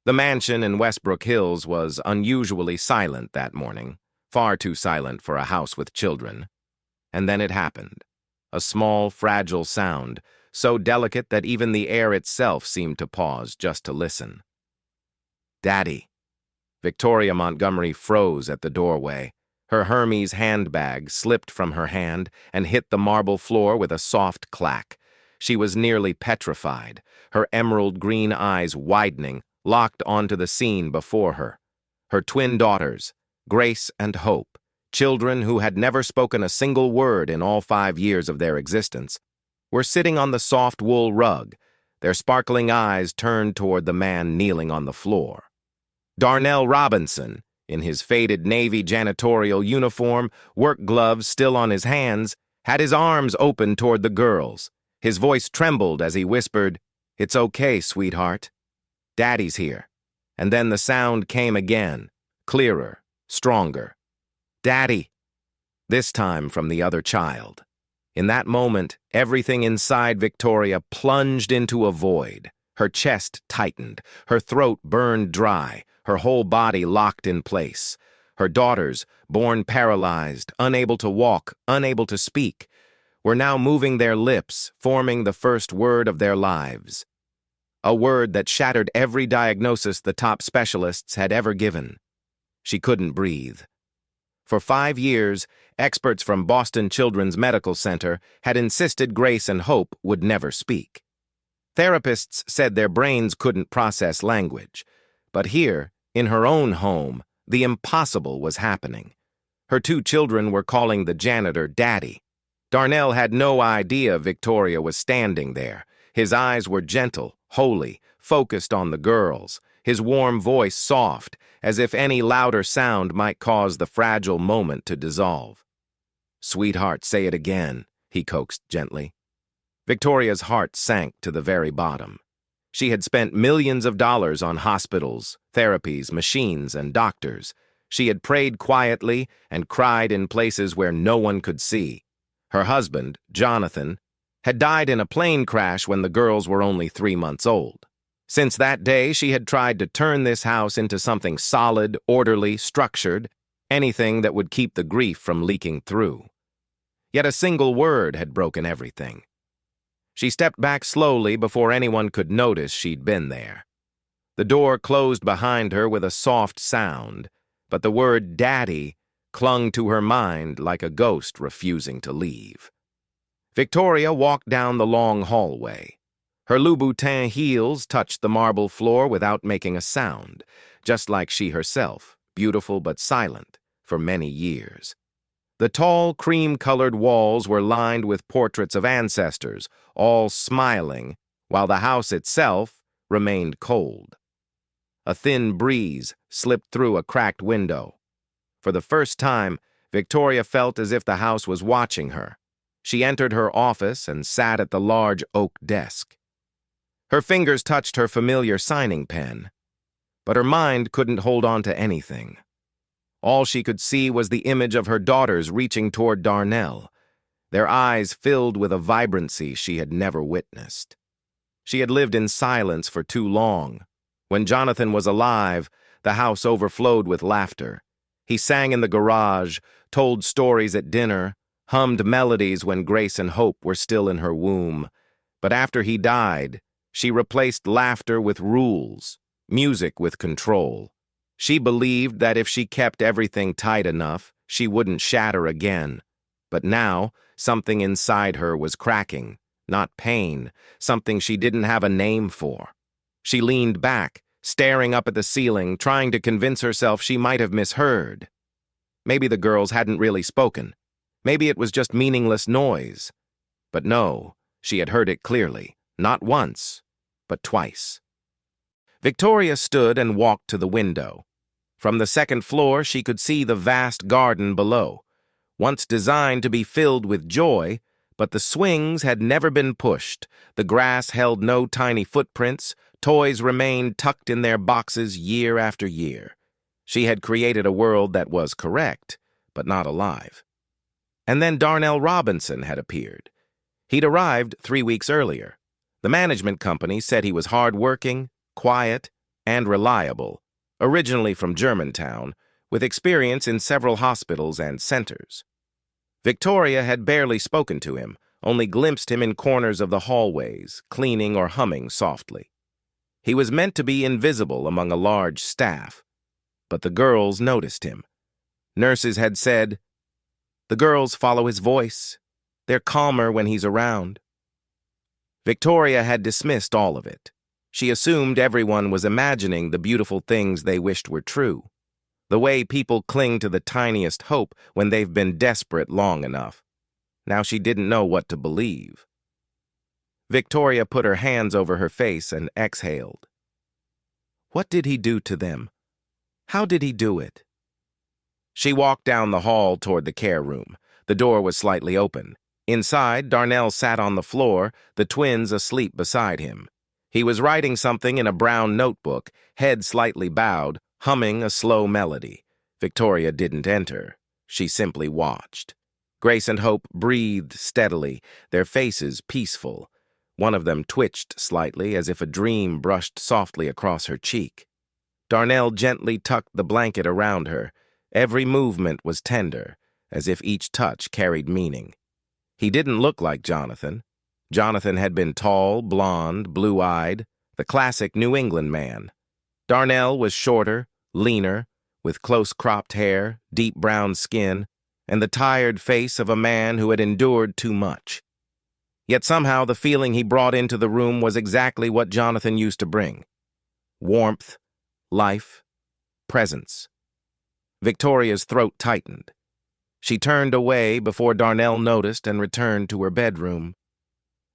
The mansion in Westbrook Hills was unusually silent that morning, far too silent for a house with children. And then it happened. A small, fragile sound, so delicate that even the air itself seemed to pause just to listen. "Daddy." Victoria Montgomery froze at the doorway. Her Hermes handbag slipped from her hand and hit the marble floor with a soft clack. She was nearly petrified, her emerald green eyes widening, locked onto the scene before her. Her twin daughters, Grace and Hope, children who had never spoken a single word in all 5 years of their existence, were sitting on the soft wool rug, their sparkling eyes turned toward the man kneeling on the floor. Darnell Robinson, in his faded Navy janitorial uniform, work gloves still on his hands, had his arms open toward the girls. His voice trembled as he whispered, "It's okay, sweetheart. Daddy's here." And then the sound came again, clearer, stronger. "Daddy," this time from the other child. In that moment, everything inside Victoria plunged into a void. Her chest tightened, her throat burned dry, her whole body locked in place. Her daughters, born paralyzed, unable to walk, unable to speak, were now moving their lips, forming the first word of their lives. A word that shattered every diagnosis the top specialists had ever given. She couldn't breathe. For 5 years, experts from Boston Children's Medical Center had insisted Grace and Hope would never speak. Therapists said their brains couldn't process language. But here, in her own home, the impossible was happening. Her 2 children were calling the janitor Daddy. Darnell had no idea Victoria was standing there. His eyes were gentle, holy, focused on the girls, his warm voice soft, as if any louder sound might cause the fragile moment to dissolve. "Sweetheart, say it again," he coaxed gently. Victoria's heart sank to the very bottom. She had spent millions of dollars on hospitals, therapies, machines, and doctors. She had prayed quietly and cried in places where no one could see. Her husband, Jonathan, had died in a plane crash when the girls were only 3 months old. Since that day, she had tried to turn this house into something solid, orderly, structured, anything that would keep the grief from leaking through. Yet a single word had broken everything. She stepped back slowly before anyone could notice she'd been there. The door closed behind her with a soft sound, but the word Daddy clung to her mind like a ghost refusing to leave. Victoria walked down the long hallway. Her Louboutin heels touched the marble floor without making a sound, just like she herself, beautiful but silent, for many years. The tall, cream-colored walls were lined with portraits of ancestors, all smiling, while the house itself remained cold. A thin breeze slipped through a cracked window. For the first time, Victoria felt as if the house was watching her. She entered her office and sat at the large oak desk. Her fingers touched her familiar signing pen, but her mind couldn't hold on to anything. All she could see was the image of her daughters reaching toward Darnell, their eyes filled with a vibrancy she had never witnessed. She had lived in silence for too long. When Jonathan was alive, the house overflowed with laughter. He sang in the garage, told stories at dinner, hummed melodies when Grace and Hope were still in her womb. But after he died, she replaced laughter with rules, music with control. She believed that if she kept everything tight enough, she wouldn't shatter again. But now, something inside her was cracking, not pain, something she didn't have a name for. She leaned back, staring up at the ceiling, trying to convince herself she might have misheard. Maybe the girls hadn't really spoken. Maybe it was just meaningless noise. But no, she had heard it clearly, not once, but twice. Victoria stood and walked to the window. From the second floor, she could see the vast garden below, once designed to be filled with joy, but the swings had never been pushed, the grass held no tiny footprints, toys remained tucked in their boxes year after year. She had created a world that was correct, but not alive. And then Darnell Robinson had appeared. He'd arrived 3 weeks earlier. The management company said he was hard-working, quiet, and reliable, originally from Germantown, with experience in several hospitals and centers. Victoria had barely spoken to him, only glimpsed him in corners of the hallways, cleaning or humming softly. He was meant to be invisible among a large staff, but the girls noticed him. Nurses had said, "The girls follow his voice. They're calmer when he's around." Victoria had dismissed all of it. She assumed everyone was imagining the beautiful things they wished were true, the way people cling to the tiniest hope when they've been desperate long enough. Now she didn't know what to believe. Victoria put her hands over her face and exhaled. What did he do to them? How did he do it? She walked down the hall toward the care room. The door was slightly open. Inside, Darnell sat on the floor, the twins asleep beside him. He was writing something in a brown notebook, head slightly bowed, humming a slow melody. Victoria didn't enter. She simply watched. Grace and Hope breathed steadily, their faces peaceful. One of them twitched slightly, as if a dream brushed softly across her cheek. Darnell gently tucked the blanket around her. Every movement was tender, as if each touch carried meaning. He didn't look like Jonathan. Jonathan had been tall, blonde, blue-eyed, the classic New England man. Darnell was shorter, leaner, with close-cropped hair, deep brown skin, and the tired face of a man who had endured too much. Yet somehow the feeling he brought into the room was exactly what Jonathan used to bring. Warmth, life, presence. Victoria's throat tightened. She turned away before Darnell noticed and returned to her bedroom.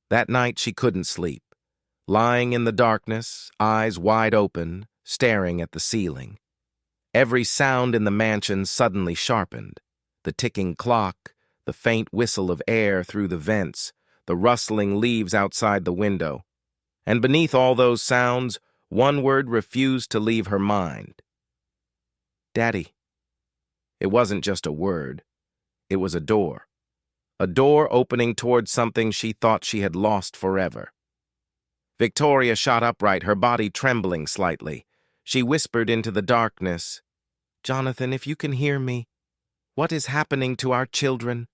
That night she couldn't sleep, lying in the darkness, eyes wide open, staring at the ceiling. Every sound in the mansion suddenly sharpened. The ticking clock, the faint whistle of air through the vents, the rustling leaves outside the window. And beneath all those sounds, one word refused to leave her mind. Daddy. It wasn't just a word. It was a door opening towards something she thought she had lost forever. Victoria shot upright, her body trembling slightly. She whispered into the darkness, "Jonathan, if you can hear me, what is happening to our children?"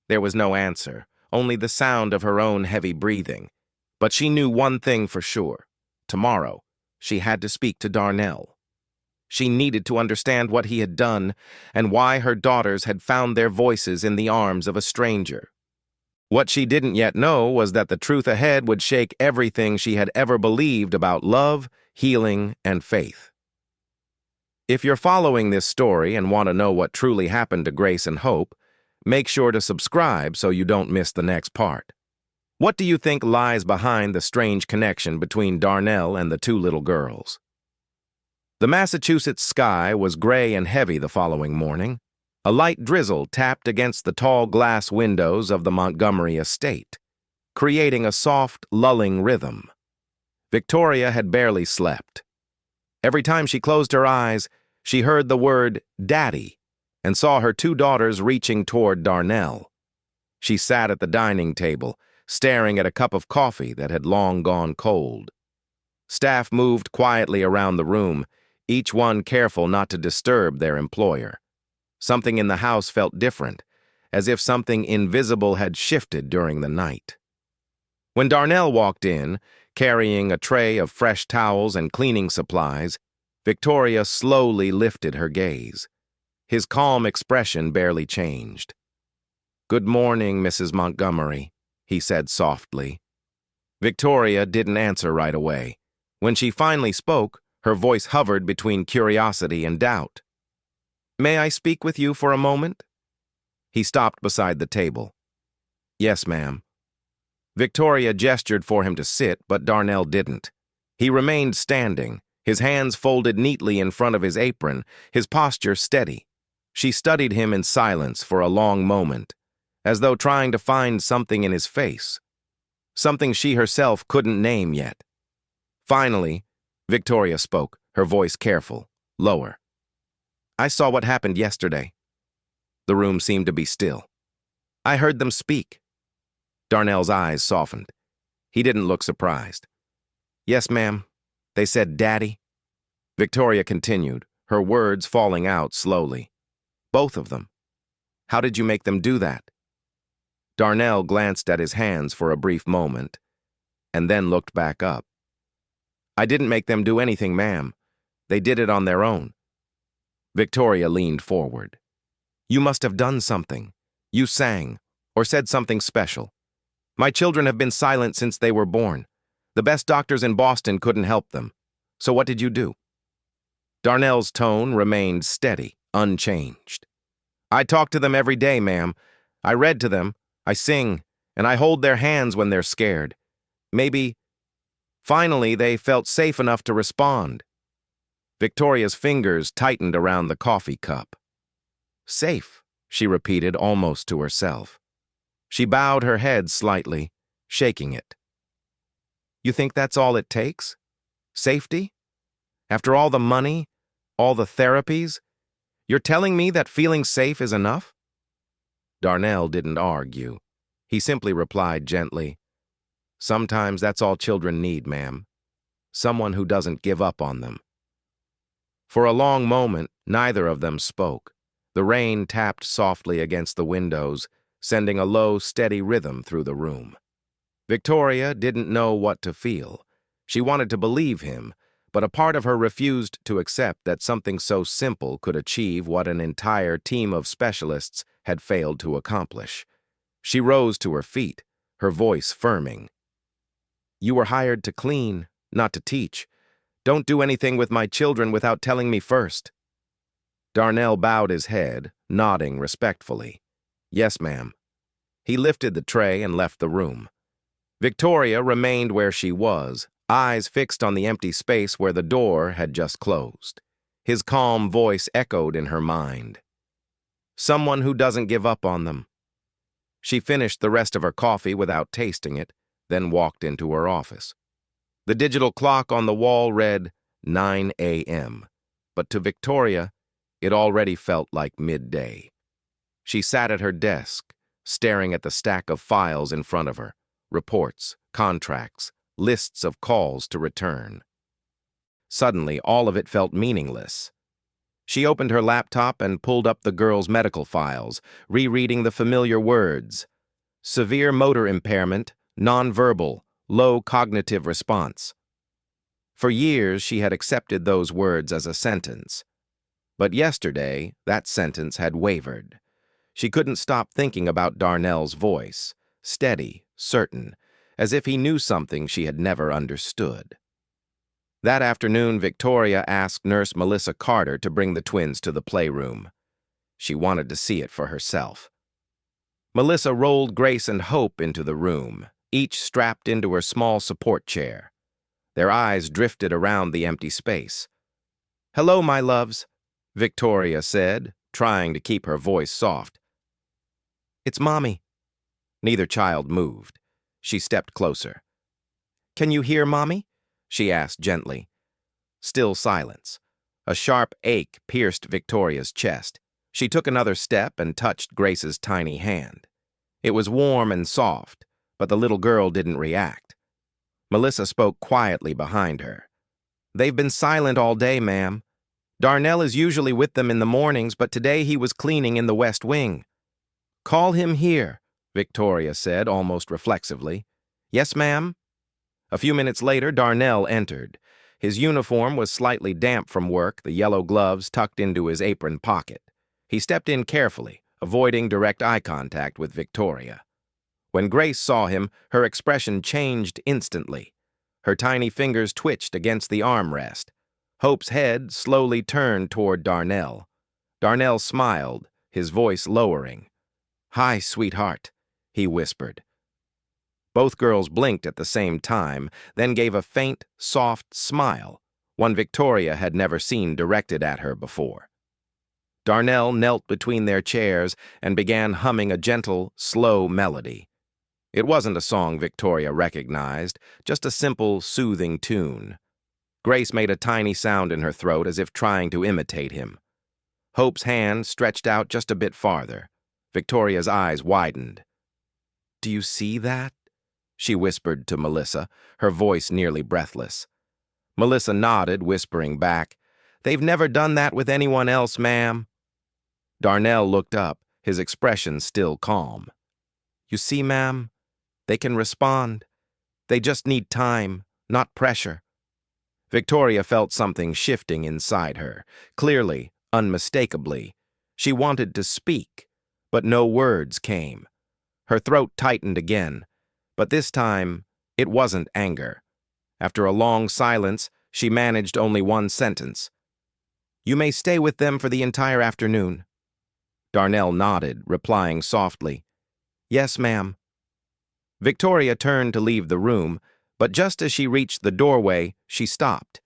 There was no answer, only the sound of her own heavy breathing. But she knew one thing for sure. Tomorrow, she had to speak to Darnell. She needed to understand what he had done and why her daughters had found their voices in the arms of a stranger. What she didn't yet know was that the truth ahead would shake everything she had ever believed about love, healing, and faith. If you're following this story and want to know what truly happened to Grace and Hope, make sure to subscribe so you don't miss the next part. What do you think lies behind the strange connection between Darnell and the two little girls? The Massachusetts sky was gray and heavy the following morning. A light drizzle tapped against the tall glass windows of the Montgomery estate, creating a soft, lulling rhythm. Victoria had barely slept. Every time she closed her eyes, she heard the word "Daddy" and saw her two daughters reaching toward Darnell. She sat at the dining table, staring at a cup of coffee that had long gone cold. Staff moved quietly around the room, each one careful not to disturb their employer. Something in the house felt different, as if something invisible had shifted during the night. When Darnell walked in, carrying a tray of fresh towels and cleaning supplies, Victoria slowly lifted her gaze. His calm expression barely changed. "Good morning, Mrs. Montgomery," he said softly. Victoria didn't answer right away. When she finally spoke, her voice hovered between curiosity and doubt. "May I speak with you for a moment?" He stopped beside the table. "Yes, ma'am." Victoria gestured for him to sit, but Darnell didn't. He remained standing, his hands folded neatly in front of his apron, his posture steady. She studied him in silence for a long moment, as though trying to find something in his face, something she herself couldn't name yet. Finally, Victoria spoke, her voice careful, lower. "I saw what happened yesterday." The room seemed to be still. "I heard them speak." Darnell's eyes softened. He didn't look surprised. "Yes, ma'am. They said, 'Daddy.'" Victoria continued, her words falling out slowly. Both of them. How did you make them do that? Darnell glanced at his hands for a brief moment, and then looked back up. I didn't make them do anything, ma'am. They did it on their own. Victoria leaned forward. You must have done something. You sang, or said something special. My children have been silent since they were born. The best doctors in Boston couldn't help them. So what did you do? Darnell's tone remained steady, unchanged. I talk to them every day, ma'am. I read to them, I sing, and I hold their hands when they're scared. Maybe, finally, they felt safe enough to respond. Victoria's fingers tightened around the coffee cup. Safe, she repeated almost to herself. She bowed her head slightly, shaking it. You think that's all it takes? Safety? After all the money, all the therapies, you're telling me that feeling safe is enough? Darnell didn't argue. He simply replied gently, Sometimes that's all children need, ma'am. Someone who doesn't give up on them. For a long moment, neither of them spoke. The rain tapped softly against the windows, sending a low, steady rhythm through the room. Victoria didn't know what to feel. She wanted to believe him, but a part of her refused to accept that something so simple could achieve what an entire team of specialists had failed to accomplish. She rose to her feet, her voice firming. You were hired to clean, not to teach. Don't do anything with my children without telling me first. Darnell bowed his head, nodding respectfully. Yes, ma'am. He lifted the tray and left the room. Victoria remained where she was, eyes fixed on the empty space where the door had just closed. His calm voice echoed in her mind. Someone who doesn't give up on them. She finished the rest of her coffee without tasting it, then walked into her office. The digital clock on the wall read 9 a.m., but to Victoria, it already felt like midday. She sat at her desk, staring at the stack of files in front of her, reports, contracts, lists of calls to return. Suddenly, all of it felt meaningless. She opened her laptop and pulled up the girl's medical files, rereading the familiar words. Severe motor impairment, nonverbal, low cognitive response. For years, she had accepted those words as a sentence. But yesterday, that sentence had wavered. She couldn't stop thinking about Darnell's voice, steady, certain, as if he knew something she had never understood. That afternoon, Victoria asked Nurse Melissa Carter to bring the twins to the playroom. She wanted to see it for herself. Melissa rolled Grace and Hope into the room, each strapped into her small support chair. Their eyes drifted around the empty space. Hello, my loves, Victoria said, trying to keep her voice soft. It's Mommy. Neither child moved. She stepped closer. Can you hear Mommy? She asked gently. Still silence. A sharp ache pierced Victoria's chest. She took another step and touched Grace's tiny hand. It was warm and soft, but the little girl didn't react. Melissa spoke quietly behind her. They've been silent all day, ma'am. Darnell is usually with them in the mornings, but today he was cleaning in the West Wing. Call him here, Victoria said, almost reflexively. Yes, ma'am? A few minutes later, Darnell entered. His uniform was slightly damp from work, the yellow gloves tucked into his apron pocket. He stepped in carefully, avoiding direct eye contact with Victoria. When Grace saw him, her expression changed instantly. Her tiny fingers twitched against the armrest. Hope's head slowly turned toward Darnell. Darnell smiled, his voice lowering. Hi, sweetheart, he whispered. Both girls blinked at the same time, then gave a faint, soft smile, one Victoria had never seen directed at her before. Darnell knelt between their chairs and began humming a gentle, slow melody. It wasn't a song Victoria recognized, just a simple, soothing tune. Grace made a tiny sound in her throat as if trying to imitate him. Hope's hand stretched out just a bit farther. Victoria's eyes widened. Do you see that? She whispered to Melissa, her voice nearly breathless. Melissa nodded, whispering back, They've never done that with anyone else, ma'am." Darnell looked up, his expression still calm. "You see, ma'am, they can respond. They just need time, not pressure." Victoria felt something shifting inside her, clearly, unmistakably. She wanted to speak, but no words came. Her throat tightened again, but this time, it wasn't anger. After a long silence, she managed only one sentence. "You may stay with them for the entire afternoon." Darnell nodded, replying softly, "Yes, ma'am." Victoria turned to leave the room, but just as she reached the doorway, she stopped.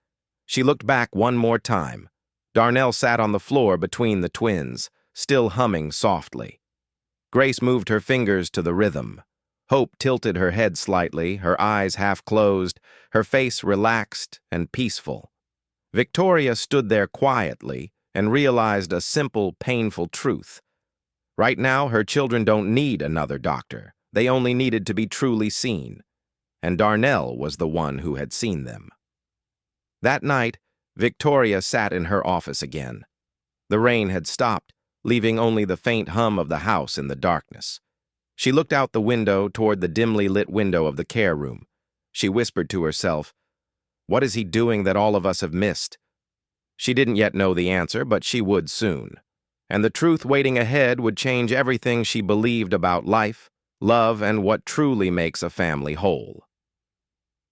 She looked back one more time. Darnell sat on the floor between the twins, still humming softly. Grace moved her fingers to the rhythm. Hope tilted her head slightly, her eyes half closed, her face relaxed and peaceful. Victoria stood there quietly and realized a simple, painful truth. Right now, her children don't need another doctor. They only needed to be truly seen. And Darnell was the one who had seen them. That night, Victoria sat in her office again. The rain had stopped, leaving only the faint hum of the house in the darkness. She looked out the window toward the dimly lit window of the care room. She whispered to herself, "What is he doing that all of us have missed?" She didn't yet know the answer, but she would soon. And the truth waiting ahead would change everything she believed about life, love, and what truly makes a family whole.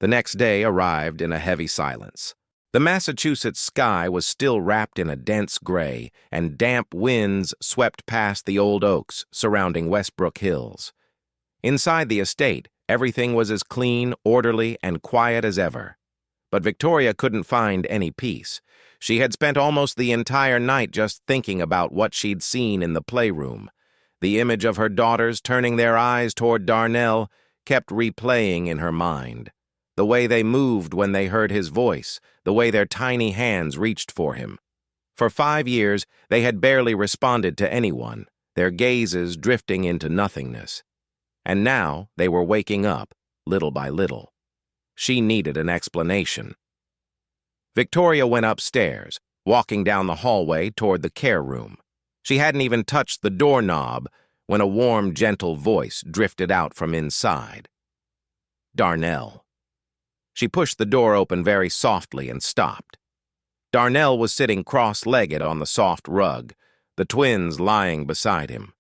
The next day arrived in a heavy silence. The Massachusetts sky was still wrapped in a dense gray, and damp winds swept past the old oaks surrounding Westbrook Hills. Inside the estate, everything was as clean, orderly, and quiet as ever. But Victoria couldn't find any peace. She had spent almost the entire night just thinking about what she'd seen in the playroom. The image of her daughters turning their eyes toward Darnell kept replaying in her mind. The way they moved when they heard his voice, the way their tiny hands reached for him. For 5 years, they had barely responded to anyone, their gazes drifting into nothingness. And now they were waking up, little by little. She needed an explanation. Victoria went upstairs, walking down the hallway toward the care room. She hadn't even touched the doorknob when a warm, gentle voice drifted out from inside. Darnell. She pushed the door open very softly and stopped. Darnell was sitting cross-legged on the soft rug, the twins lying beside him.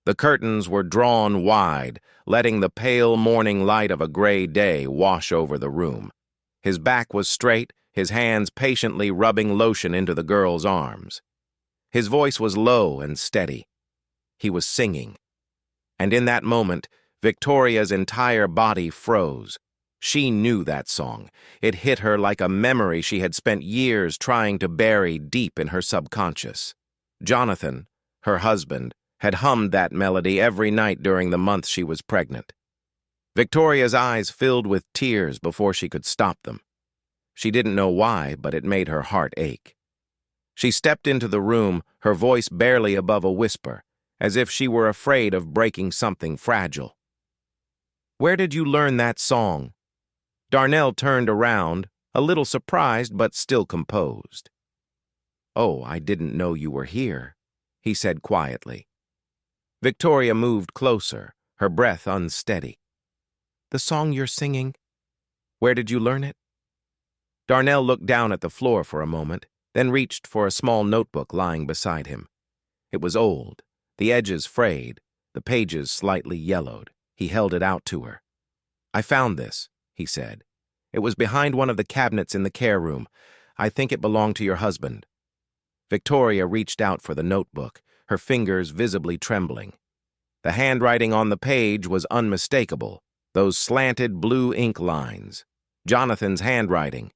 The curtains were drawn wide, letting the pale morning light of a gray day wash over the room. His back was straight, his hands patiently rubbing lotion into the girl's arms. His voice was low and steady. He was singing. And in that moment, Victoria's entire body froze. She knew that song. It hit her like a memory she had spent years trying to bury deep in her subconscious. Jonathan, her husband, had hummed that melody every night during the month she was pregnant. Victoria's eyes filled with tears before she could stop them. She didn't know why, but it made her heart ache. She stepped into the room, her voice barely above a whisper, as if she were afraid of breaking something fragile. "Where did you learn that song?" Darnell turned around, a little surprised but still composed. "Oh, I didn't know you were here," he said quietly. Victoria moved closer, her breath unsteady. "The song you're singing, where did you learn it?" Darnell looked down at the floor for a moment, then reached for a small notebook lying beside him. It was old, the edges frayed, the pages slightly yellowed. He held it out to her. "I found this," he said. "It was behind one of the cabinets in the care room. I think it belonged to your husband." Victoria reached out for the notebook, her fingers visibly trembling. The handwriting on the page was unmistakable, those slanted blue ink lines. Jonathan's handwriting.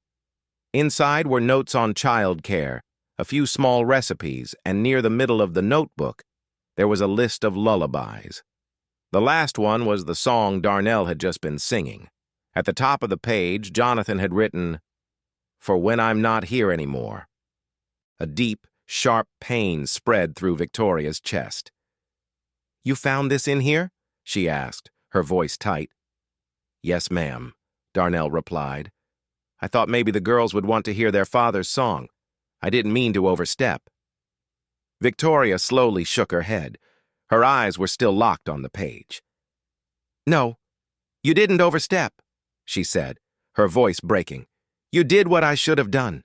Inside were notes on child care, a few small recipes, and near the middle of the notebook, there was a list of lullabies. The last one was the song Darnell had just been singing. At the top of the page, Jonathan had written, "For when I'm not here anymore." A deep, sharp pain spread through Victoria's chest. "You found this in here?" she asked, her voice tight. "Yes, ma'am," Darnell replied. "I thought maybe the girls would want to hear their father's song. I didn't mean to overstep." Victoria slowly shook her head. Her eyes were still locked on the page. "No, you didn't overstep," she said, her voice breaking. "You did what I should have done."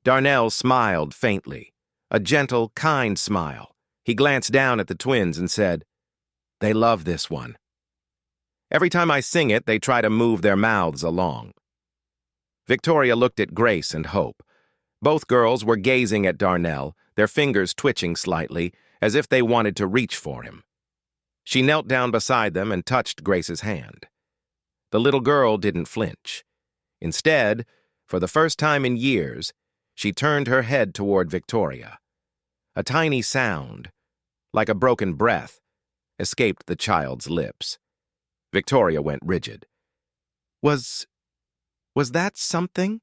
Darnell smiled faintly, a gentle, kind smile. He glanced down at the twins and said, "They love this one. Every time I sing it, they try to move their mouths along." Victoria looked at Grace and Hope. Both girls were gazing at Darnell, their fingers twitching slightly, as if they wanted to reach for him. She knelt down beside them and touched Grace's hand. The little girl didn't flinch. Instead, for the first time in years, she turned her head toward Victoria. A tiny sound, like a broken breath, escaped the child's lips. Victoria went rigid. Was that something?"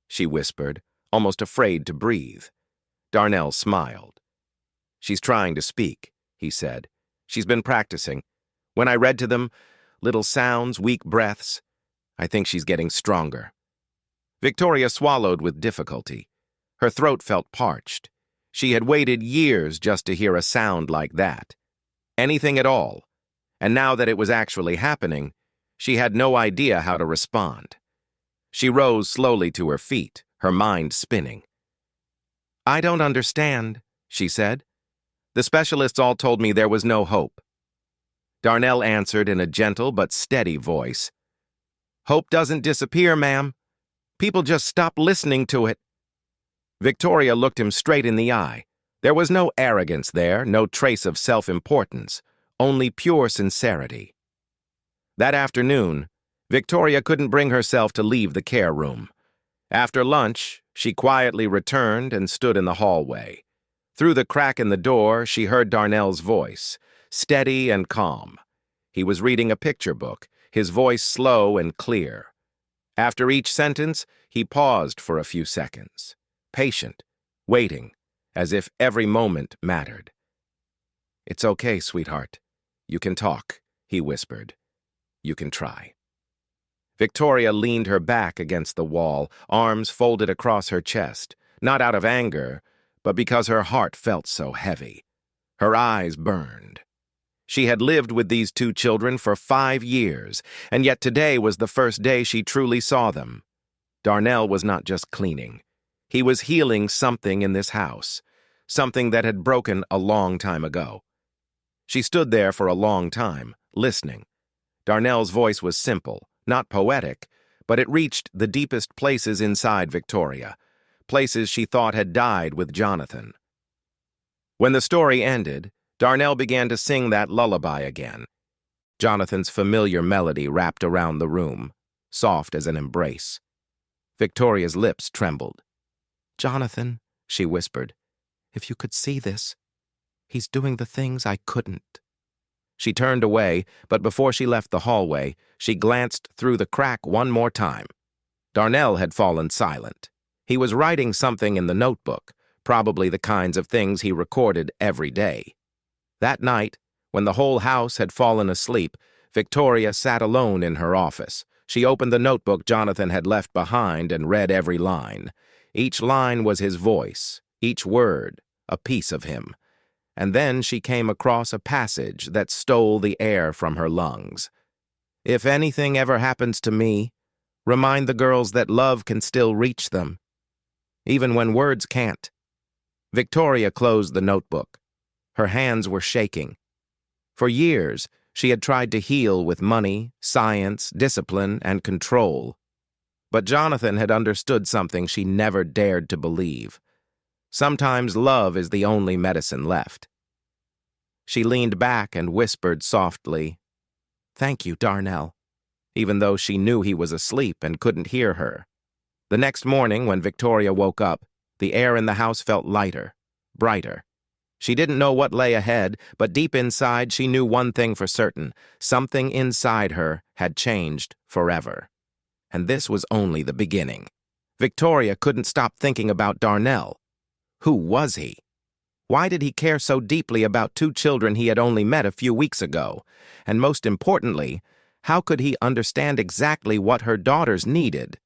she whispered, almost afraid to breathe. Darnell smiled. "She's trying to speak," he said. "She's been practicing. When I read to them, little sounds, weak breaths, I think she's getting stronger." Victoria swallowed with difficulty. Her throat felt parched. She had waited years just to hear a sound like that. Anything at all. And now that it was actually happening, she had no idea how to respond. She rose slowly to her feet, her mind spinning. "I don't understand," she said. "The specialists all told me there was no hope." Darnell answered in a gentle but steady voice. "Hope doesn't disappear, ma'am. People just stop listening to it." Victoria looked him straight in the eye. There was no arrogance there, no trace of self-importance, only pure sincerity. That afternoon, Victoria couldn't bring herself to leave the care room. After lunch, she quietly returned and stood in the hallway. Through the crack in the door, she heard Darnell's voice, steady and calm. He was reading a picture book, his voice slow and clear. After each sentence, he paused for a few seconds, patient, waiting, as if every moment mattered. "It's okay, sweetheart. You can talk," he whispered. "You can try." Victoria leaned her back against the wall, arms folded across her chest, not out of anger, but because her heart felt so heavy. Her eyes burned. She had lived with these two children for 5 years, and yet today was the first day she truly saw them. Darnell was not just cleaning. He was healing something in this house, something that had broken a long time ago. She stood there for a long time, listening. Darnell's voice was simple, not poetic, but it reached the deepest places inside Victoria, places she thought had died with Jonathan. When the story ended, Darnell began to sing that lullaby again. Jonathan's familiar melody wrapped around the room, soft as an embrace. Victoria's lips trembled. "Jonathan," she whispered, "if you could see this, he's doing the things I couldn't." She turned away, but before she left the hallway, she glanced through the crack one more time. Darnell had fallen silent. He was writing something in the notebook, probably the kinds of things he recorded every day. That night, when the whole house had fallen asleep, Victoria sat alone in her office. She opened the notebook Jonathan had left behind and read every line. Each line was his voice, each word, a piece of him. And then she came across a passage that stole the air from her lungs. "If anything ever happens to me, remind the girls that love can still reach them, even when words can't." Victoria closed the notebook. Her hands were shaking. For years, she had tried to heal with money, science, discipline, and control. But Jonathan had understood something she never dared to believe. Sometimes love is the only medicine left. She leaned back and whispered softly, "Thank you, Darnell," even though she knew he was asleep and couldn't hear her. The next morning, when Victoria woke up, the air in the house felt lighter, brighter. She didn't know what lay ahead, but deep inside she knew one thing for certain. Something inside her had changed forever. And this was only the beginning. Victoria couldn't stop thinking about Darnell. Who was he? Why did he care so deeply about two children he had only met a few weeks ago? And most importantly, how could he understand exactly what her daughters needed?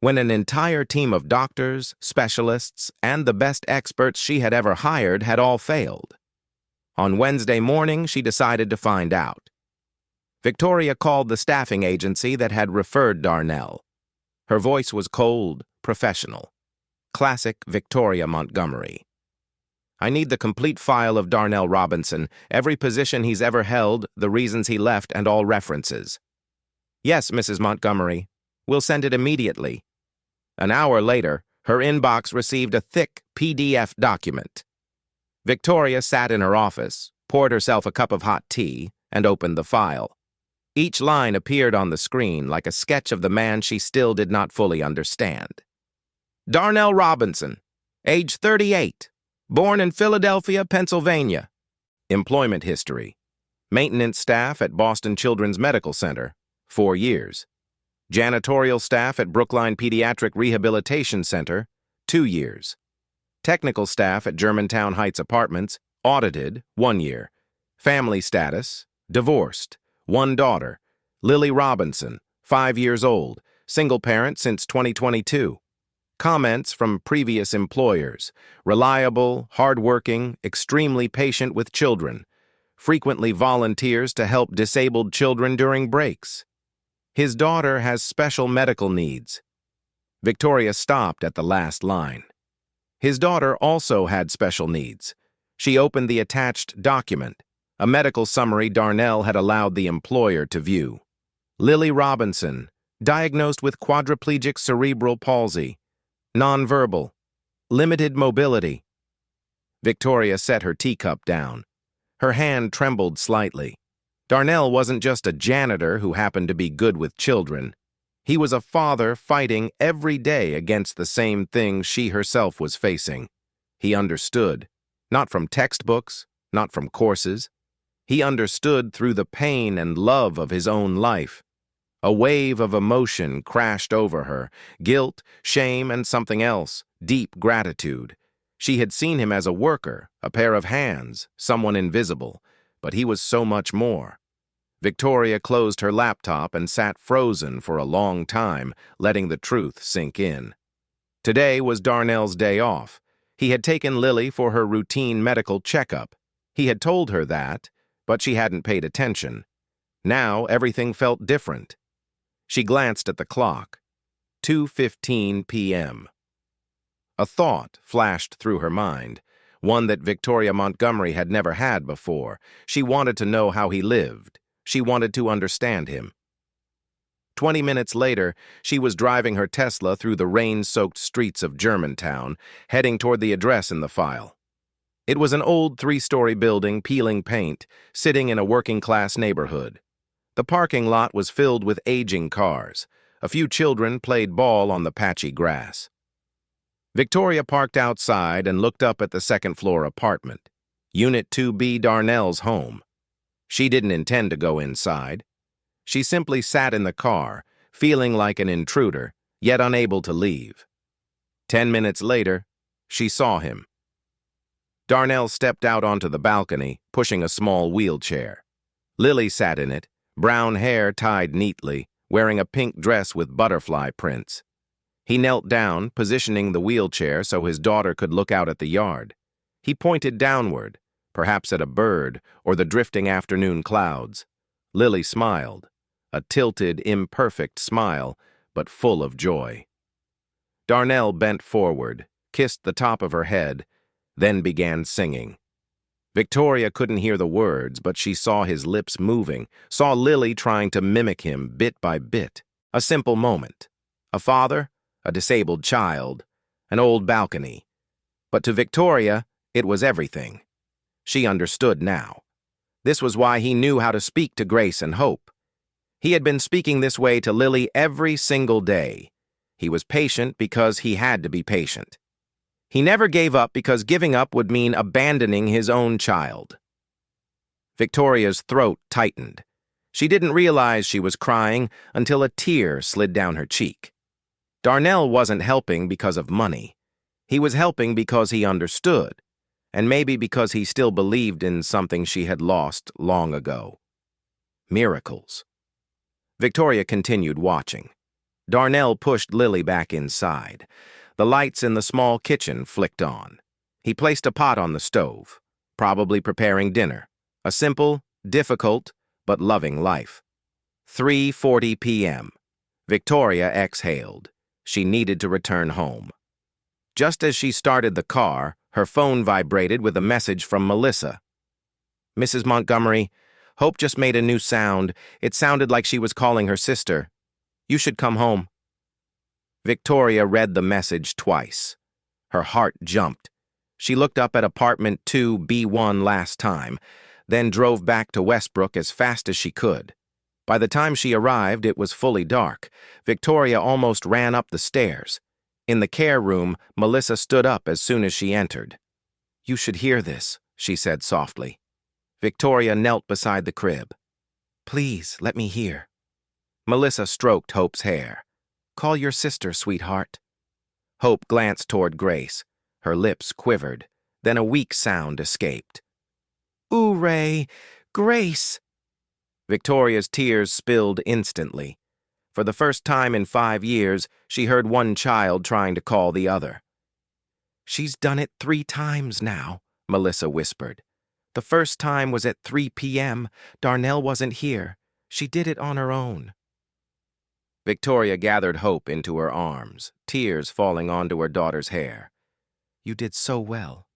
when an entire team of doctors, specialists, and the best experts she had ever hired had all failed. On Wednesday morning, she decided to find out. Victoria called the staffing agency that had referred Darnell. Her voice was cold, professional. Classic Victoria Montgomery. "I need the complete file of Darnell Robinson, every position he's ever held, the reasons he left, and all references." "Yes, Mrs. Montgomery. We'll send it immediately." An hour later, her inbox received a thick PDF document. Victoria sat in her office, poured herself a cup of hot tea, and opened the file. Each line appeared on the screen like a sketch of the man she still did not fully understand. Darnell Robinson, age 38, born in Philadelphia, Pennsylvania. Employment history: maintenance staff at Boston Children's Medical Center, 4 years. Janitorial staff at Brookline Pediatric Rehabilitation Center, 2 years. Technical staff at Germantown Heights Apartments, audited, 1 year. Family status: divorced, 1 daughter, Lily Robinson, 5 years old, single parent since 2022. Comments from previous employers: reliable, hardworking, extremely patient with children, frequently volunteers to help disabled children during breaks. His daughter has special medical needs. Victoria stopped at the last line. His daughter also had special needs. She opened the attached document, a medical summary Darnell had allowed the employer to view. Lily Robinson, diagnosed with quadriplegic cerebral palsy, nonverbal, limited mobility. Victoria set her teacup down. Her hand trembled slightly. Darnell wasn't just a janitor who happened to be good with children. He was a father fighting every day against the same things she herself was facing. He understood, not from textbooks, not from courses. He understood through the pain and love of his own life. A wave of emotion crashed over her: guilt, shame, and something else, deep gratitude. She had seen him as a worker, a pair of hands, someone invisible, but he was so much more. Victoria closed her laptop and sat frozen for a long time, letting the truth sink in. Today was Darnell's day off. He had taken Lily for her routine medical checkup. He had told her that, but she hadn't paid attention. Now everything felt different. She glanced at the clock. 2:15 p.m. A thought flashed through her mind, one that Victoria Montgomery had never had before. She wanted to know how he lived. She wanted to understand him. 20 minutes later, she was driving her Tesla through the rain-soaked streets of Germantown, heading toward the address in the file. It was an old 3-story building, peeling paint, sitting in a working-class neighborhood. The parking lot was filled with aging cars. A few children played ball on the patchy grass. Victoria parked outside and looked up at the second-floor apartment, Unit 2B, Darnell's home. She didn't intend to go inside. She simply sat in the car, feeling like an intruder, yet unable to leave. 10 minutes later, she saw him. Darnell stepped out onto the balcony, pushing a small wheelchair. Lily sat in it, brown hair tied neatly, wearing a pink dress with butterfly prints. He knelt down, positioning the wheelchair so his daughter could look out at the yard. He pointed downward, perhaps at a bird or the drifting afternoon clouds. Lily smiled, a tilted, imperfect smile, but full of joy. Darnell bent forward, kissed the top of her head, then began singing. Victoria couldn't hear the words, but she saw his lips moving, saw Lily trying to mimic him bit by bit. A simple moment. A father, a disabled child, an old balcony. But to Victoria, it was everything. She understood now. This was why he knew how to speak to grace and hope. He had been speaking this way to Lily every single day. He was patient because he had to be patient. He never gave up because giving up would mean abandoning his own child. Victoria's throat tightened. She didn't realize she was crying until a tear slid down her cheek. Darnell wasn't helping because of money. He was helping because he understood, and maybe because he still believed in something she had lost long ago. Miracles. Victoria continued watching. Darnell pushed Lily back inside. The lights in the small kitchen flicked on. He placed a pot on the stove, probably preparing dinner. A simple, difficult, but loving life. 3:40 p.m. Victoria exhaled. She needed to return home. Just as she started the car, her phone vibrated with a message from Melissa. "Mrs. Montgomery, Hope just made a new sound. It sounded like she was calling her sister. You should come home." Victoria read the message twice. Her heart jumped. She looked up at apartment 2B1 last time, then drove back to Westbrook as fast as she could. By the time she arrived, it was fully dark. Victoria almost ran up the stairs. In the care room, Melissa stood up as soon as she entered. "You should hear this," she said softly. Victoria knelt beside the crib. "Please, let me hear." Melissa stroked Hope's hair. "Call your sister, sweetheart." Hope glanced toward Grace. Her lips quivered. Then a weak sound escaped. "Ooh, Ray! Grace!" Victoria's tears spilled instantly. For the first time in 5 years, she heard one child trying to call the other. "She's done it 3 times now," Melissa whispered. "The first time was at 3 p.m. Darnell wasn't here. She did it on her own." Victoria gathered Hope into her arms, tears falling onto her daughter's hair. "You did so well.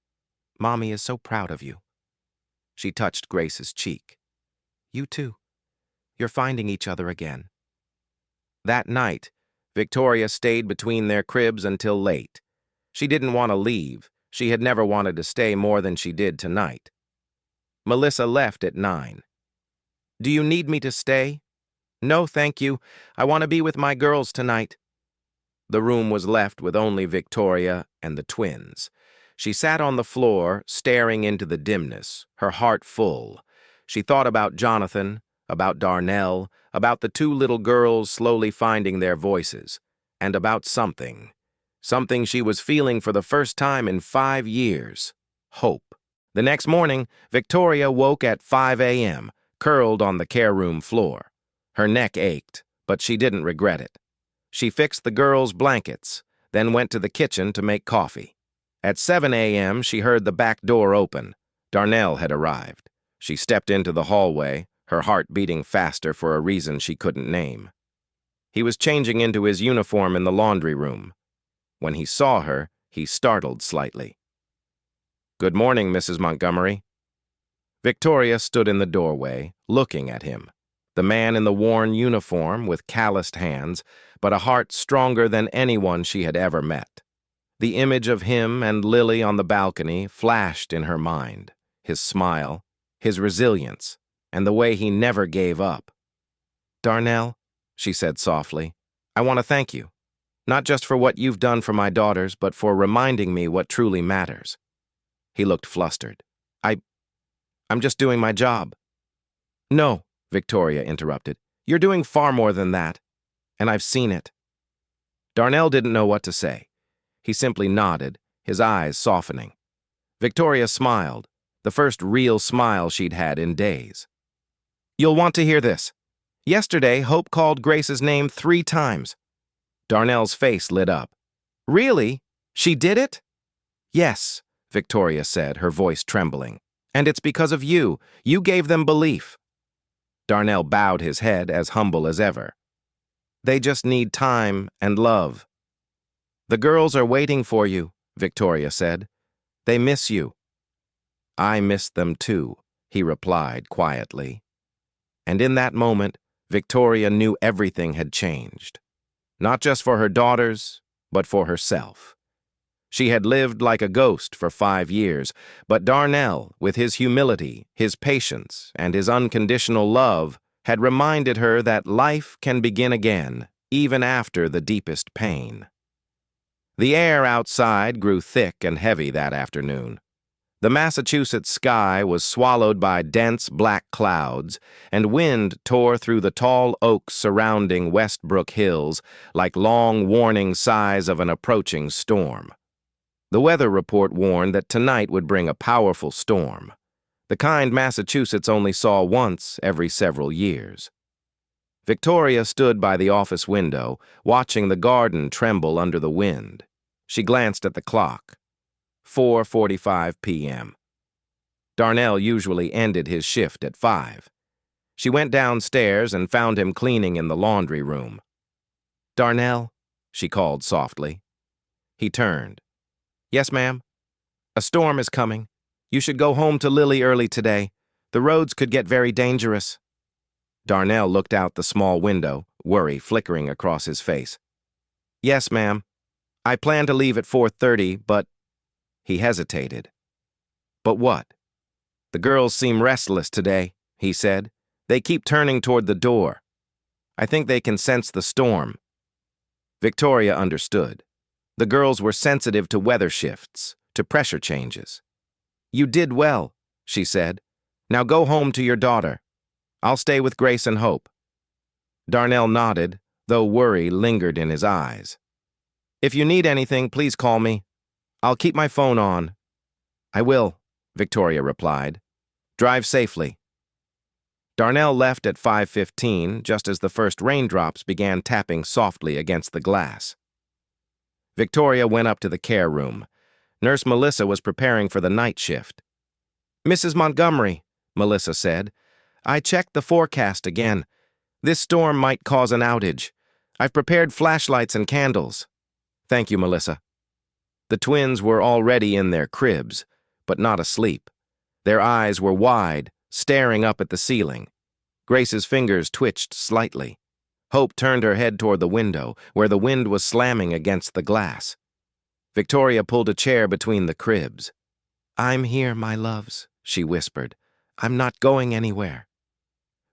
Mommy is so proud of you." She touched Grace's cheek. "You too. You're finding each other again." That night, Victoria stayed between their cribs until late. She didn't want to leave. She had never wanted to stay more than she did tonight. Melissa left at 9. "Do you need me to stay?" "No, thank you. I want to be with my girls tonight." The room was left with only Victoria and the twins. She sat on the floor, staring into the dimness, her heart full. She thought about Jonathan, about Darnell, about the 2 little girls slowly finding their voices, and about something she was feeling for the first time in 5 years, hope. The next morning, Victoria woke at 5 a.m., curled on the care room floor. Her neck ached, but she didn't regret it. She fixed the girls' blankets, then went to the kitchen to make coffee. At 7 a.m., she heard the back door open. Darnell had arrived. She stepped into the hallway, her heart beating faster for a reason she couldn't name. He was changing into his uniform in the laundry room. When he saw her, he startled slightly. "Good morning, Mrs. Montgomery." Victoria stood in the doorway, looking at him. The man in the worn uniform with calloused hands, but a heart stronger than anyone she had ever met. The image of him and Lily on the balcony flashed in her mind. His smile, his resilience, and the way he never gave up. "Darnell," she said softly, "I want to thank you. Not just for what you've done for my daughters, but for reminding me what truly matters." He looked flustered. I'm just doing my job." "No," Victoria interrupted. "You're doing far more than that. And I've seen it." Darnell didn't know what to say. He simply nodded, his eyes softening. Victoria smiled, the first real smile she'd had in days. "You'll want to hear this. Yesterday, Hope called Grace's name 3 times. Darnell's face lit up. "Really? She did it?" "Yes," Victoria said, her voice trembling. "And it's because of you. You gave them belief." Darnell bowed his head, as humble as ever. "They just need time and love." "The girls are waiting for you," Victoria said. "They miss you." "I miss them too," he replied quietly. And in that moment, Victoria knew everything had changed. Not just for her daughters, but for herself. She had lived like a ghost for 5 years, but Darnell, with his humility, his patience, and his unconditional love, had reminded her that life can begin again, even after the deepest pain. The air outside grew thick and heavy that afternoon. The Massachusetts sky was swallowed by dense black clouds, and wind tore through the tall oaks surrounding Westbrook Hills like long warning sighs of an approaching storm. The weather report warned that tonight would bring a powerful storm, the kind Massachusetts only saw once every several years. Victoria stood by the office window, watching the garden tremble under the wind. She glanced at the clock. 4:45 p.m. Darnell usually ended his shift at 5. She went downstairs and found him cleaning in the laundry room. "Darnell," she called softly. He turned. "Yes, ma'am." "A storm is coming. You should go home to Lily early today. The roads could get very dangerous." Darnell looked out the small window, worry flickering across his face. "Yes, ma'am. I plan to leave at 4:30, but—" He hesitated. "But what?" "The girls seem restless today," he said. "They keep turning toward the door. I think they can sense the storm." Victoria understood. The girls were sensitive to weather shifts, to pressure changes. "You did well," she said. "Now go home to your daughter. I'll stay with Grace and Hope." Darnell nodded, though worry lingered in his eyes. "If you need anything, please call me. I'll keep my phone on." "I will," Victoria replied. "Drive safely." Darnell left at 5:15, just as the first raindrops began tapping softly against the glass. Victoria went up to the care room. Nurse Melissa was preparing for the night shift. "Mrs. Montgomery," Melissa said, "I checked the forecast again. This storm might cause an outage. I've prepared flashlights and candles." "Thank you, Melissa." The twins were already in their cribs, but not asleep. Their eyes were wide, staring up at the ceiling. Grace's fingers twitched slightly. Hope turned her head toward the window, where the wind was slamming against the glass. Victoria pulled a chair between the cribs. "I'm here, my loves," she whispered. "I'm not going anywhere."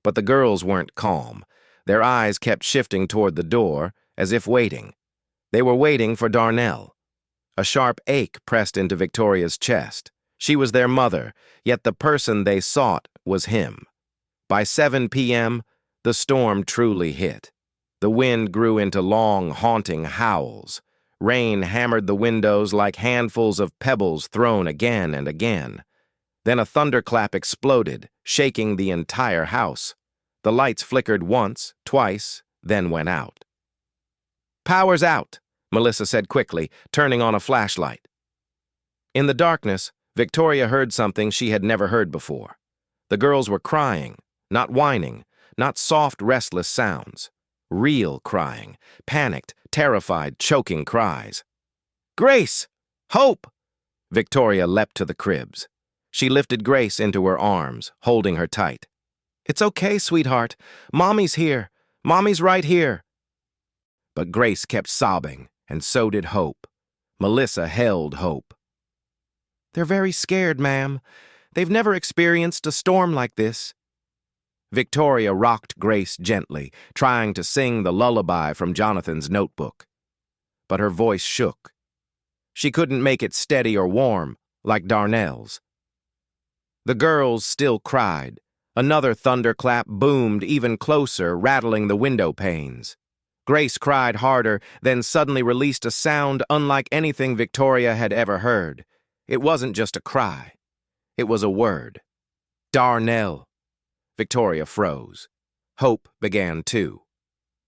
But the girls weren't calm. Their eyes kept shifting toward the door, as if waiting. They were waiting for Darnell. A sharp ache pressed into Victoria's chest. She was their mother, yet the person they sought was him. By 7 p.m., the storm truly hit. The wind grew into long, haunting howls. Rain hammered the windows like handfuls of pebbles thrown again and again. Then a thunderclap exploded, shaking the entire house. The lights flickered once, twice, then went out. "Power's out," Melissa said quickly, turning on a flashlight. In the darkness, Victoria heard something she had never heard before. The girls were crying, not whining, not soft, restless sounds. Real crying, panicked, terrified, choking cries. "Grace! Hope!" Victoria leapt to the cribs. She lifted Grace into her arms, holding her tight. "It's okay, sweetheart. Mommy's here. Mommy's right here." But Grace kept sobbing, and so did Hope. Melissa held Hope. "They're very scared, ma'am. They've never experienced a storm like this." Victoria rocked Grace gently, trying to sing the lullaby from Jonathan's notebook. But her voice shook. She couldn't make it steady or warm, like Darnell's. The girls still cried. Another thunderclap boomed even closer, rattling the window panes. Grace cried harder, then suddenly released a sound unlike anything Victoria had ever heard. It wasn't just a cry. It was a word. "Darnell." Victoria froze. Hope began too.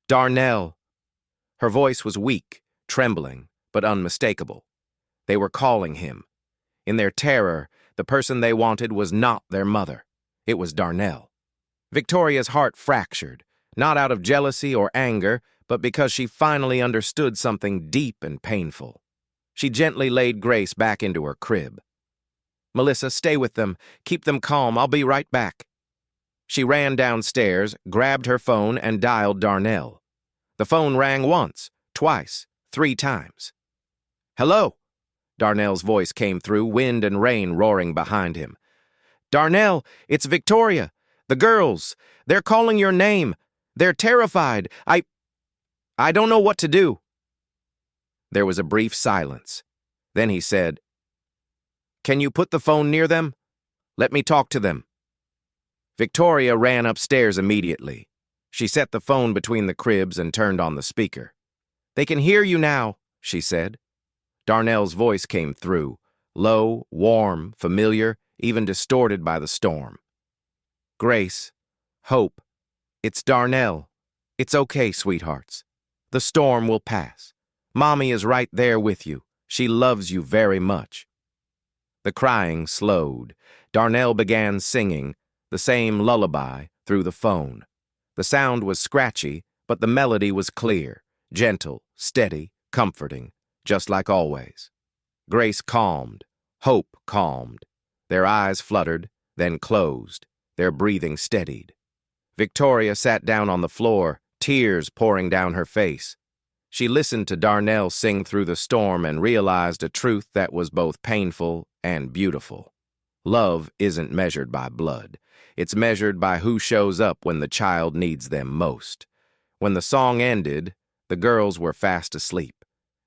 "Darnell." Her voice was weak, trembling, but unmistakable. They were calling him. In their terror, the person they wanted was not their mother. It was Darnell. Victoria's heart fractured, not out of jealousy or anger, but because she finally understood something deep and painful. She gently laid Grace back into her crib. "Melissa, stay with them. Keep them calm. I'll be right back." She ran downstairs, grabbed her phone, and dialed Darnell. The phone rang once, twice, 3 times. "Hello?" Darnell's voice came through, wind and rain roaring behind him. "Darnell, it's Victoria. The girls. They're calling your name. They're terrified. I don't know what to do." There was a brief silence. Then he said, "Can you put the phone near them? Let me talk to them." Victoria ran upstairs immediately. She set the phone between the cribs and turned on the speaker. "They can hear you now," she said. Darnell's voice came through, low, warm, familiar, even distorted by the storm. "Grace, Hope, it's Darnell. It's okay, sweethearts. The storm will pass. Mommy is right there with you. She loves you very much. The crying slowed. Darnell began singing, the same lullaby, through the phone. The sound was scratchy, but the melody was clear, gentle, steady, comforting, just like always. Grace calmed. Hope calmed. Their eyes fluttered, then closed. Their breathing steadied. Victoria sat down on the floor, tears pouring down her face. She listened to Darnell sing through the storm and realized a truth that was both painful and beautiful. Love isn't measured by blood. It's measured by who shows up when the child needs them most. When the song ended, the girls were fast asleep.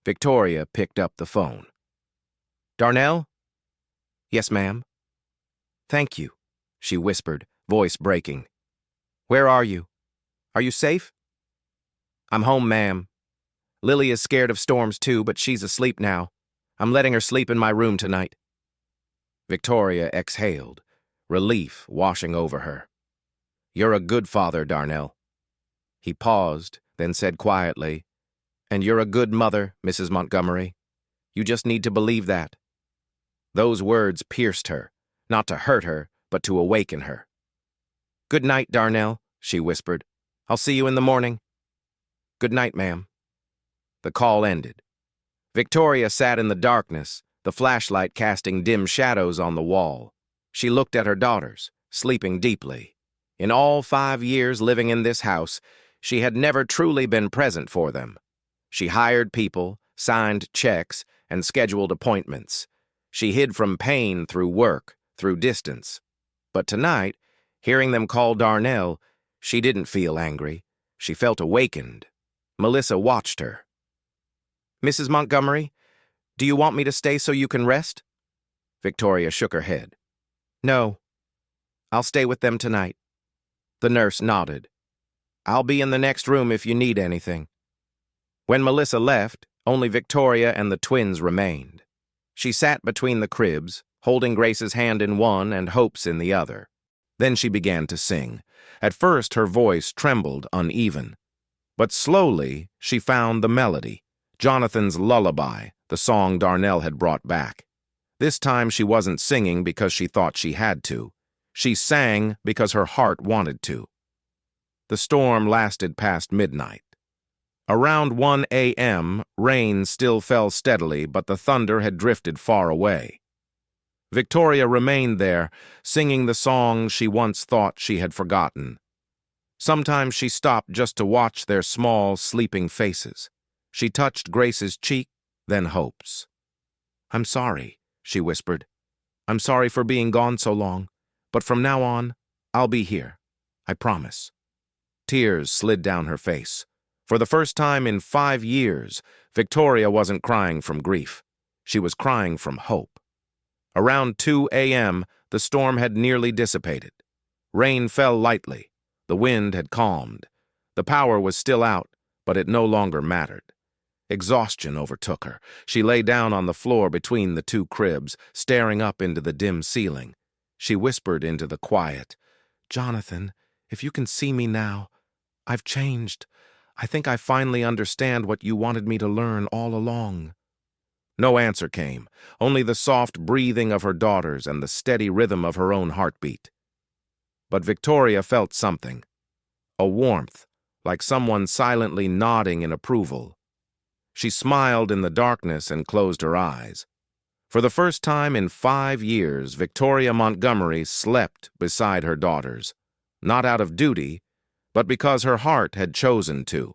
Victoria picked up the phone. Darnell? Yes, ma'am. Thank you, she whispered, voice breaking. Where are you? Are you safe? I'm home, ma'am. Lily is scared of storms too, but she's asleep now. I'm letting her sleep in my room tonight. Victoria exhaled, relief washing over her. You're a good father, Darnell. He paused, then said quietly, And you're a good mother, Mrs. Montgomery. You just need to believe that. Those words pierced her, not to hurt her, but to awaken her. Good night, Darnell, she whispered. I'll see you in the morning. Good night, ma'am. The call ended. Victoria sat in the darkness, the flashlight casting dim shadows on the wall. She looked at her daughters, sleeping deeply. In all 5 years living in this house, she had never truly been present for them. She hired people, signed checks, and scheduled appointments. She hid from pain through work, through distance. But tonight, hearing them call Darnell, she didn't feel angry. She felt awakened. Melissa watched her. Mrs. Montgomery, do you want me to stay so you can rest? Victoria shook her head. No. I'll stay with them tonight. The nurse nodded. I'll be in the next room if you need anything. When Melissa left, only Victoria and the twins remained. She sat between the cribs, holding Grace's hand in one and Hope's in the other. Then she began to sing. At first her voice trembled uneven. But slowly she found the melody, Jonathan's lullaby, the song Darnell had brought back. This time she wasn't singing because she thought she had to. She sang because her heart wanted to. The storm lasted past midnight. Around 1 a.m., rain still fell steadily, but the thunder had drifted far away. Victoria remained there, singing the song she once thought she had forgotten. Sometimes she stopped just to watch their small, sleeping faces. She touched Grace's cheek, then Hope's. I'm sorry, she whispered. I'm sorry for being gone so long, but from now on, I'll be here. I promise. Tears slid down her face. For the first time in 5 years, Victoria wasn't crying from grief. She was crying from hope. Around 2 a.m., the storm had nearly dissipated. Rain fell lightly. The wind had calmed. The power was still out, but it no longer mattered. Exhaustion overtook her. She lay down on the floor between the two cribs, staring up into the dim ceiling. She whispered into the quiet, Jonathan, if you can see me now, I've changed. I think I finally understand what you wanted me to learn all along. No answer came, only the soft breathing of her daughters and the steady rhythm of her own heartbeat. But Victoria felt something, a warmth, like someone silently nodding in approval. She smiled in the darkness and closed her eyes. For the first time in 5 years, Victoria Montgomery slept beside her daughters, not out of duty, but because her heart had chosen to.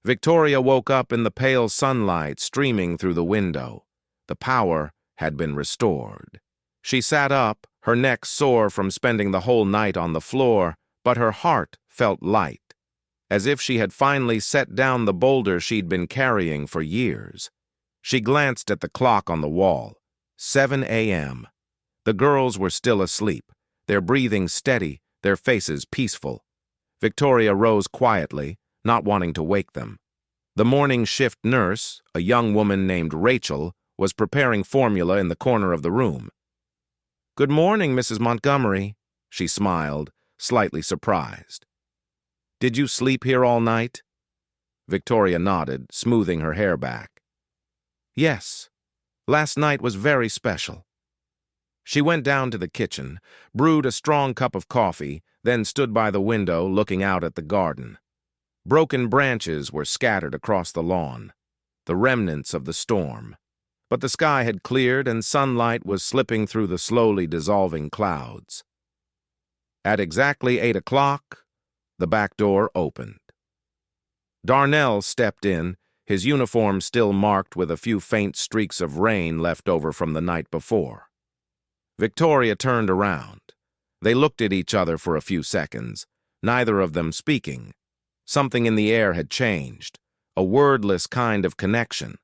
Victoria woke up in the pale sunlight streaming through the window. The power had been restored. She sat up, her neck sore from spending the whole night on the floor, but her heart felt light, as if she had finally set down the boulder she'd been carrying for years. She glanced at the clock on the wall. 7 a.m. The girls were still asleep, their breathing steady, their faces peaceful. Victoria rose quietly, not wanting to wake them. The morning shift nurse, a young woman named Rachel, was preparing formula in the corner of the room. Good morning, Mrs. Montgomery, she smiled, slightly surprised. Did you sleep here all night? Victoria nodded, smoothing her hair back. Yes. Last night was very special. She went down to the kitchen, brewed a strong cup of coffee, then stood by the window looking out at the garden. Broken branches were scattered across the lawn, the remnants of the storm. But the sky had cleared and sunlight was slipping through the slowly dissolving clouds. At exactly 8 o'clock, the back door opened. Darnell stepped in, his uniform still marked with a few faint streaks of rain left over from the night before. Victoria turned around. They looked at each other for a few seconds, neither of them speaking. Something in the air had changed, a wordless kind of connection.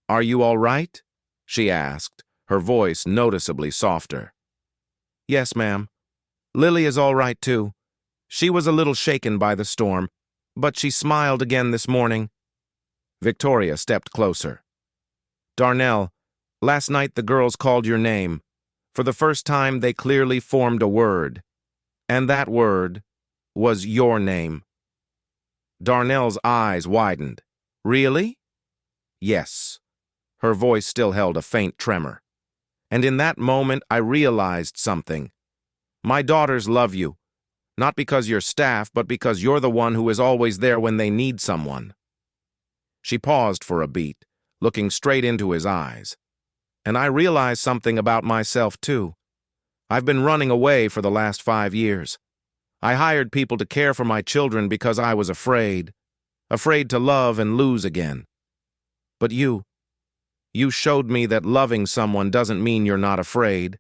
"Are you all right?" she asked, her voice noticeably softer. "Yes, ma'am. Lily is all right, too. She was a little shaken by the storm, but she smiled again this morning." Victoria stepped closer. "Darnell, last night the girls called your name. For the first time, they clearly formed a word. And that word was your name." Darnell's eyes widened. "Really?" "Yes." Her voice still held a faint tremor. "And in that moment, I realized something. My daughters love you, not because you're staff, but because you're the one who is always there when they need someone." She paused for a beat, looking straight into his eyes. "And I realized something about myself, too. I've been running away for the last 5 years. I hired people to care for my children because I was afraid to love and lose again. But you showed me that loving someone doesn't mean you're not afraid.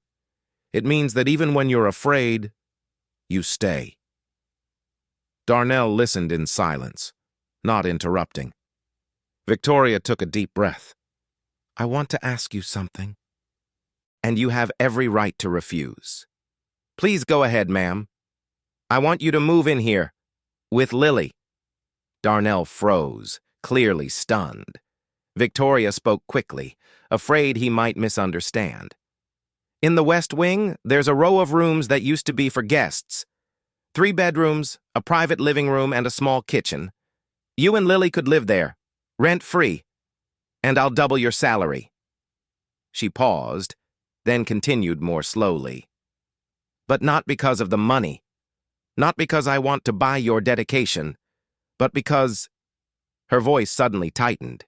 It means that even when you're afraid, you stay." Darnell listened in silence, not interrupting. Victoria took a deep breath. "I want to ask you something." "And you have every right to refuse." "Please go ahead, ma'am. I want you to move in here. With Lily." Darnell froze, clearly stunned. Victoria spoke quickly, afraid he might misunderstand. "In the West Wing, there's a row of rooms that used to be for guests. 3 bedrooms, a private living room, and a small kitchen. You and Lily could live there, rent-free, and I'll double your salary." She paused, then continued more slowly. "But not because of the money. Not because I want to buy your dedication, but because—" Her voice suddenly tightened.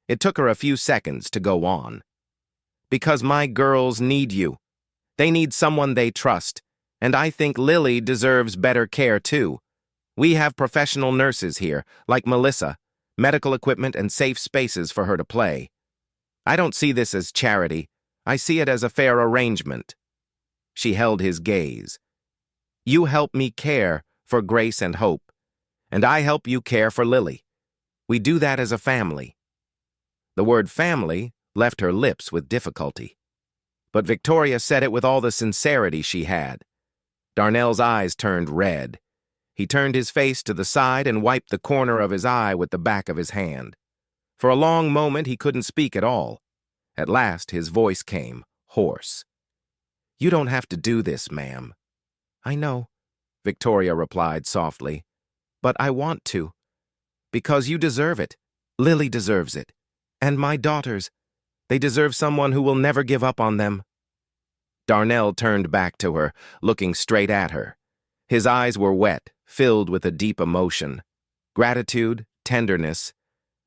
It took her a few seconds to go on. "Because my girls need you. They need someone they trust, and I think Lily deserves better care too. We have professional nurses here, like Melissa, medical equipment and safe spaces for her to play. I don't see this as charity. I see it as a fair arrangement." She held his gaze. "You help me care for Grace and Hope, and I help you care for Lily. We do that as a family." The word family left her lips with difficulty. But Victoria said it with all the sincerity she had. Darnell's eyes turned red. He turned his face to the side and wiped the corner of his eye with the back of his hand. For a long moment he couldn't speak at all. At last his voice came, hoarse. "You don't have to do this, ma'am." "I know," Victoria replied softly. "But I want to. Because you deserve it. Lily deserves it. And my daughters. They deserve someone who will never give up on them." Darnell turned back to her, looking straight at her. His eyes were wet, filled with a deep emotion, gratitude, tenderness,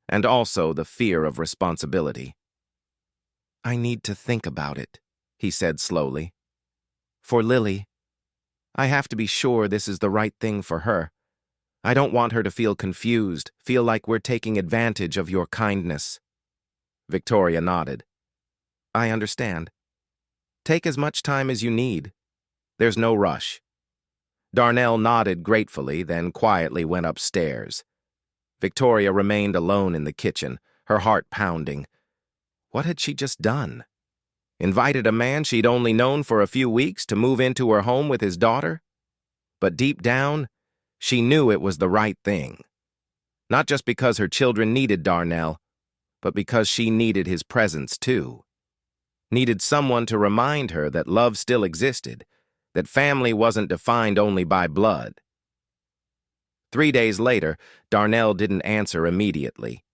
and also the fear of responsibility. "I need to think about it," he said slowly. "For Lily, I have to be sure this is the right thing for her. I don't want her to feel confused, feel like we're taking advantage of your kindness." Victoria nodded. "I understand. Take as much time as you need. There's no rush." Darnell nodded gratefully, then quietly went upstairs. Victoria remained alone in the kitchen, her heart pounding. What had she just done? Invited a man she'd only known for a few weeks to move into her home with his daughter? But deep down, she knew it was the right thing. Not just because her children needed Darnell, but because she needed his presence too. Needed someone to remind her that love still existed, that family wasn't defined only by blood. 3 days later, Darnell didn't answer immediately.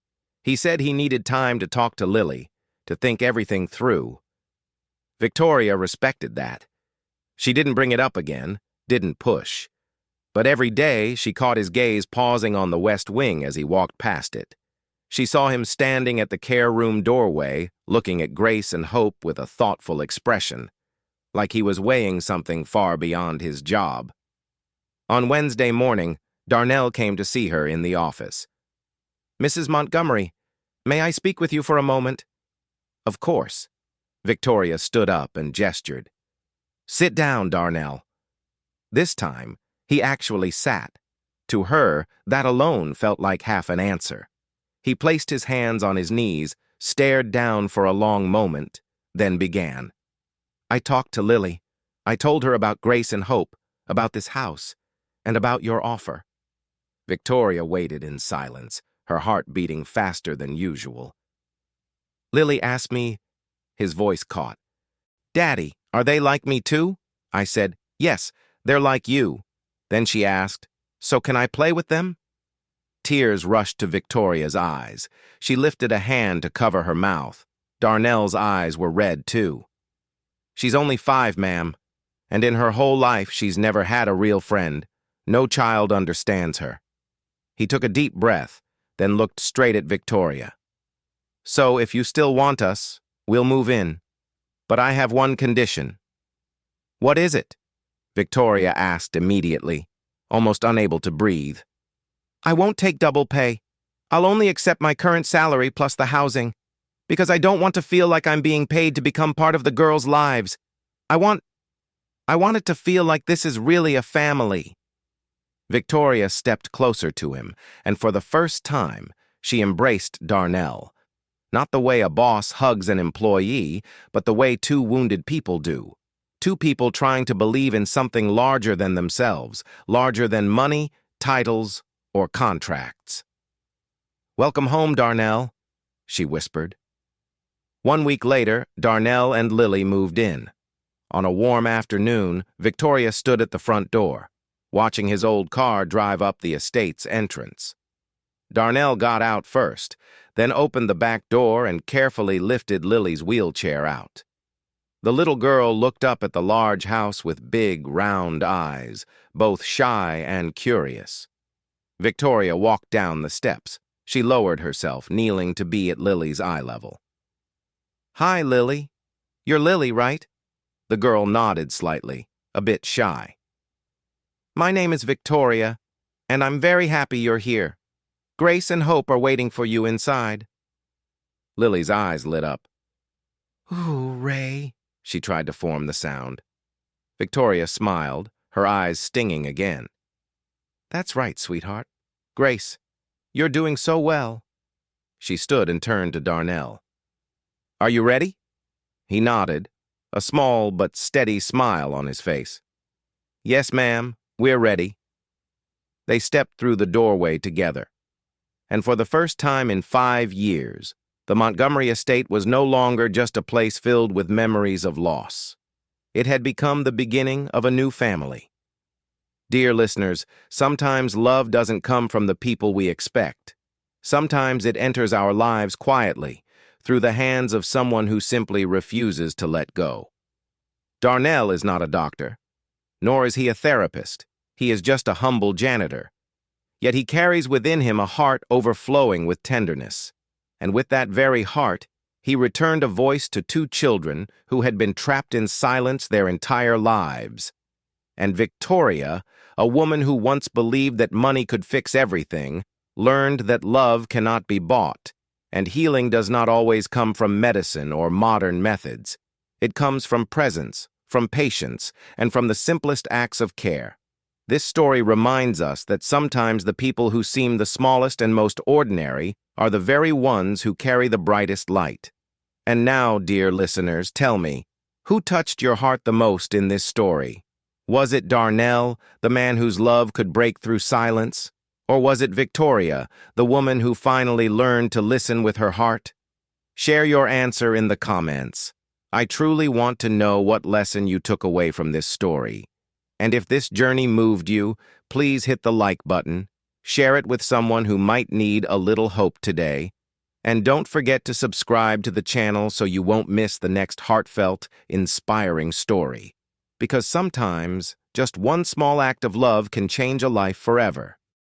He said he needed time to talk to Lily, to think everything through. Victoria respected that. She didn't bring it up again, didn't push. But every day, she caught his gaze pausing on the west wing as he walked past it. She saw him standing at the care room doorway, looking at Grace and Hope with a thoughtful expression, like he was weighing something far beyond his job. On Wednesday morning, Darnell came to see her in the office. "Mrs. Montgomery, may I speak with you for a moment?" "Of course." Victoria stood up and gestured. "Sit down, Darnell." This time, he actually sat. To her, that alone felt like half an answer. He placed his hands on his knees, stared down for a long moment, then began. "I talked to Lily. I told her about Grace and Hope, about this house, and about your offer." Victoria waited in silence, her heart beating faster than usual. "Lily asked me," his voice caught. "Daddy, are they like me too?" I said, "Yes, they're like you." Then she asked, "So can I play with them?" Tears rushed to Victoria's eyes. She lifted a hand to cover her mouth. Darnell's eyes were red too. "She's only 5, ma'am, and in her whole life she's never had a real friend. No child understands her." He took a deep breath, then looked straight at Victoria. "So if you still want us, we'll move in. But I have one condition." "What is it?" Victoria asked immediately, almost unable to breathe. "I won't take double pay. I'll only accept my current salary plus the housing, because I don't want to feel like I'm being paid to become part of the girls' lives. I want it to feel like this is really a family." Victoria stepped closer to him, and for the first time, she embraced Darnell. Not the way a boss hugs an employee, but the way two wounded people do. Two people trying to believe in something larger than themselves, larger than money, titles, or contracts. "Welcome home, Darnell," she whispered. 1 week later, Darnell and Lily moved in. On a warm afternoon, Victoria stood at the front door, watching his old car drive up the estate's entrance. Darnell got out first, then opened the back door and carefully lifted Lily's wheelchair out. The little girl looked up at the large house with big, round eyes, both shy and curious. Victoria walked down the steps. She lowered herself, kneeling to be at Lily's eye level. "Hi, Lily. You're Lily, right?" The girl nodded slightly, a bit shy. "My name is Victoria, and I'm very happy you're here. Grace and Hope are waiting for you inside." Lily's eyes lit up. "Ooh, Ray," she tried to form the sound. Victoria smiled, her eyes stinging again. "That's right, sweetheart. Grace, you're doing so well." She stood and turned to Darnell. "Are you ready?" He nodded, a small but steady smile on his face. "Yes, ma'am, we're ready." They stepped through the doorway together. And for the first time in 5 years, the Montgomery estate was no longer just a place filled with memories of loss. It had become the beginning of a new family. Dear listeners, sometimes love doesn't come from the people we expect. Sometimes it enters our lives quietly, through the hands of someone who simply refuses to let go. Darnell is not a doctor, nor is he a therapist. He is just a humble janitor. Yet he carries within him a heart overflowing with tenderness. And with that very heart, he returned a voice to 2 children who had been trapped in silence their entire lives. And Victoria, a woman who once believed that money could fix everything, learned that love cannot be bought, and healing does not always come from medicine or modern methods. It comes from presence, from patience, and from the simplest acts of care. This story reminds us that sometimes the people who seem the smallest and most ordinary are the very ones who carry the brightest light. And now, dear listeners, tell me, who touched your heart the most in this story? Was it Darnell, the man whose love could break through silence? Or was it Victoria, the woman who finally learned to listen with her heart? Share your answer in the comments. I truly want to know what lesson you took away from this story. And if this journey moved you, please hit the like button. Share it with someone who might need a little hope today. And don't forget to subscribe to the channel so you won't miss the next heartfelt, inspiring story. Because sometimes, just one small act of love can change a life forever.